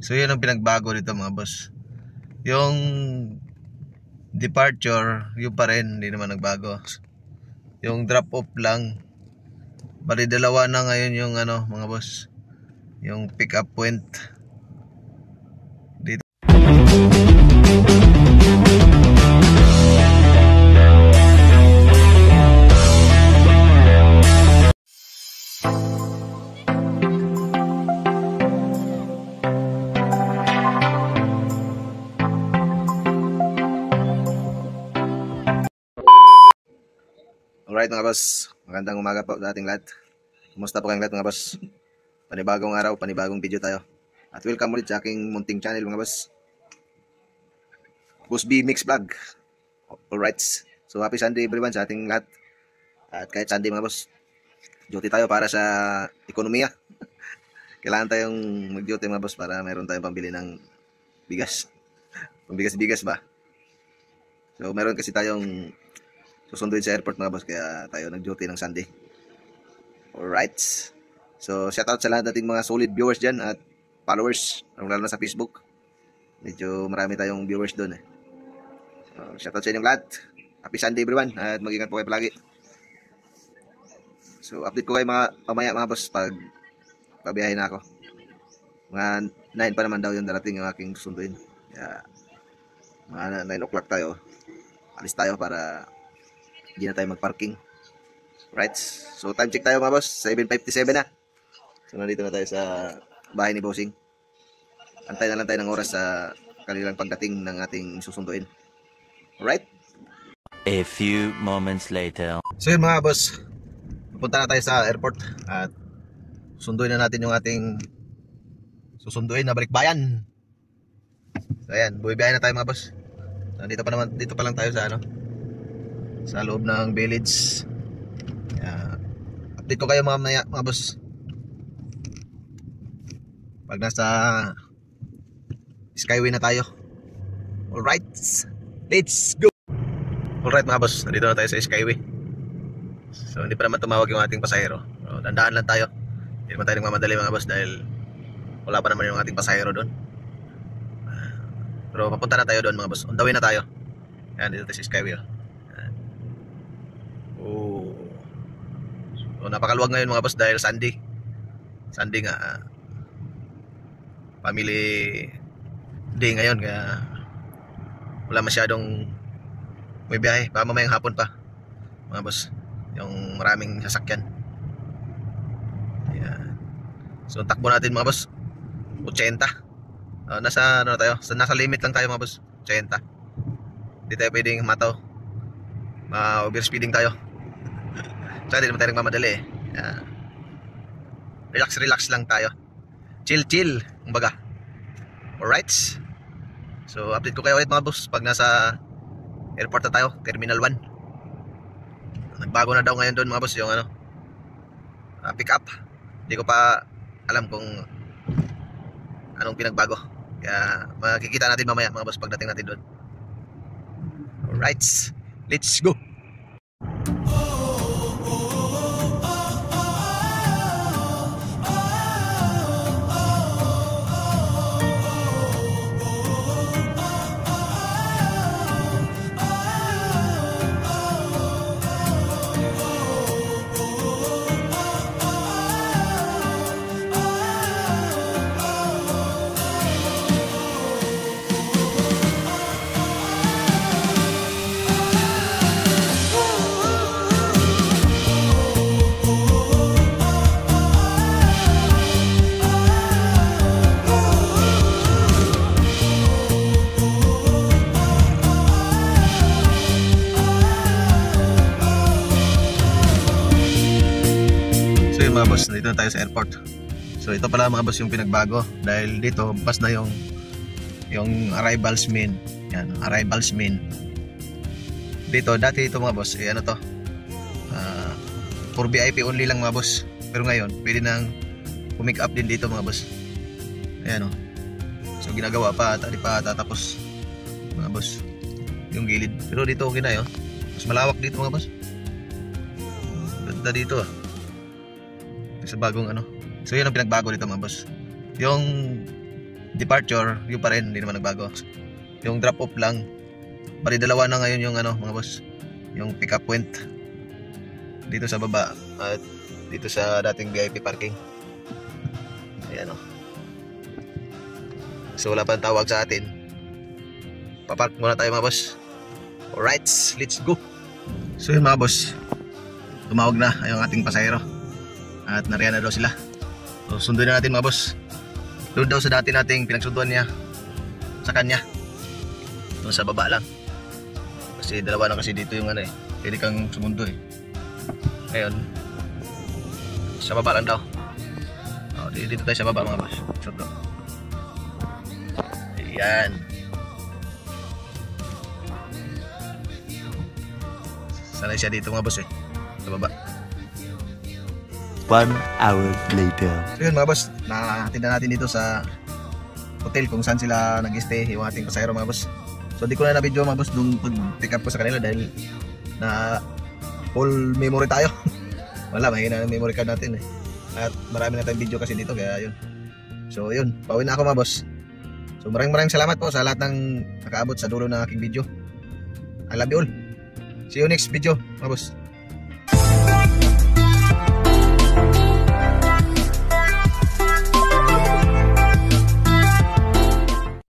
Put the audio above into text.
So yun ang pinagbago dito mga boss. Yung departure, yun pa rin, hindi naman nagbago. Yung drop off lang. Bali dalawa na ngayon yung ano mga boss, yung pick up point dito. Alright mga boss, magandang umaga po sa ating lahat. Kumusta po kayong lahat mga boss? Panibagong araw, panibagong video tayo. At welcome ulit sa aking munting channel mga boss, Boss B Mix Vlog. Alright, so happy Sunday everyone sa ating lahat. At kahit Sunday mga boss, duty tayo para sa ekonomiya. Kailangan tayong mag-duty mga boss para mayroon tayong pambili ng bigas. Pambigas-bigas ba? So meron kasi tayong susunduin sa airport mga boss, kaya tayo nag-duty ng Sunday. Alright, so shoutout sa lahat nating mga solid viewers dyan at followers, lalo na sa Facebook. Medyo marami tayong viewers doon shoutout sa inyong lahat. Happy Sunday everyone, at mag-ingat po kayo palagi. So update ko kayo mamaya mga boss pag pabiyahin na ako. Mga 9 pa naman daw yung darating yung aking susunduin, kaya mga 9 o'clock tayo alis tayo para hindi na tayo magparking. Right, so time check tayo mga boss, 7:57 na. So nandito na tayo sa bahay ni Bossing. Antay na lang tayo ng oras sa kanilang pagdating ng ating susunduin. Alright, a few moments later. so yun mga boss, pupunta na tayo sa airport at sunduin na natin yung ating susunduin na balikbayan. So ayan, buwibiyahin na tayo mga boss. Dito pa lang tayo sa sa loob ng village. Update ko kayo mamaya mga boss pag nasa Skyway na tayo. Alright, let's go. Alright mga boss, nandito na tayo sa Skyway. So hindi pa naman tumawag yung ating pasahero. So, dandaan lang tayo, hindi naman tayo nagmamadali mga boss dahil wala pa naman yung ating pasahero doon. Pero papunta na tayo doon mga boss, on the way na tayo. Ayan, dito tayo sa Skyway. So napakaluwag ngayon mga boss dahil Sunday nga, family day ngayon, kaya wala masyadong may biyahe. Baka mamayang hapon pa mga boss yung maraming sasakyan. Ayan. So takbo natin mga boss 80. Nasa tayo? Nasa limit lang tayo mga boss, 80. Hindi tayo pwedeng mataw, overspeeding tayo. So hindi naman tayo nagmamadali relax lang tayo, chill kumbaga. Alright, so update ko kayo ulit mga boss pag nasa airport na tayo, Terminal 1. Nagbago na daw ngayon doon mga boss yung pick up. Hindi ko pa alam kung anong pinagbago, kaya makikita natin mamaya mga boss pagdating natin doon. Alright, let's go. Mga boss, dito na tayo sa airport. So ito pala mga boss yung pinagbago, dahil dito bus na yung arrivals main. Yan, arrivals main. Dito dati ito mga boss, for VIP only lang mga boss. Pero ngayon pwede nang pumick up din dito mga boss. Ayan so ginagawa pa, tadi pa tatapos mga boss yung gilid. Pero dito okay na mas malawak dito mga boss. Ganda dito sa bagong So yun ang pinagbago dito mga boss. Yung departure, yun pa rin, hindi naman nagbago. Yung drop off lang, bali dalawa na ngayon yung ano mga boss, yung pick up point dito sa baba at dito sa dating VIP parking. Ayan o. So wala pang tawag sa atin, papark muna tayo mga boss. Alright, let's go. So yun mga boss, tumawag na yung ating pasahero at nariyan na daw sila. So sunduin na natin mga boss. Doon daw sa dati nating pinagsunduan niya sa kanya, doon sa baba lang, kasi dalawa na kasi dito yung ano eh, pwede kang sumundo eh. Ngayon sa baba lang daw. Dito tayo sa baba mga boss. Shoot daw. Ayan, sanay siya dito mga boss eh, sa baba. 1 hour later. So yun mga boss, nakatinda natin dito sa hotel kung saan sila nag-stay yung ating pasahero mga boss. So di ko na na-video mga boss nung pag-pick up ko sa kanila dahil na full memory tayo. Wala, mahina ng memory card natin eh. At marami na tayong video kasi dito kaya yun. So yun, pauwi na ako mga boss. So maraming salamat po sa lahat ng nakaabot sa dulo ng aking video. I love you all. See you next video mga boss.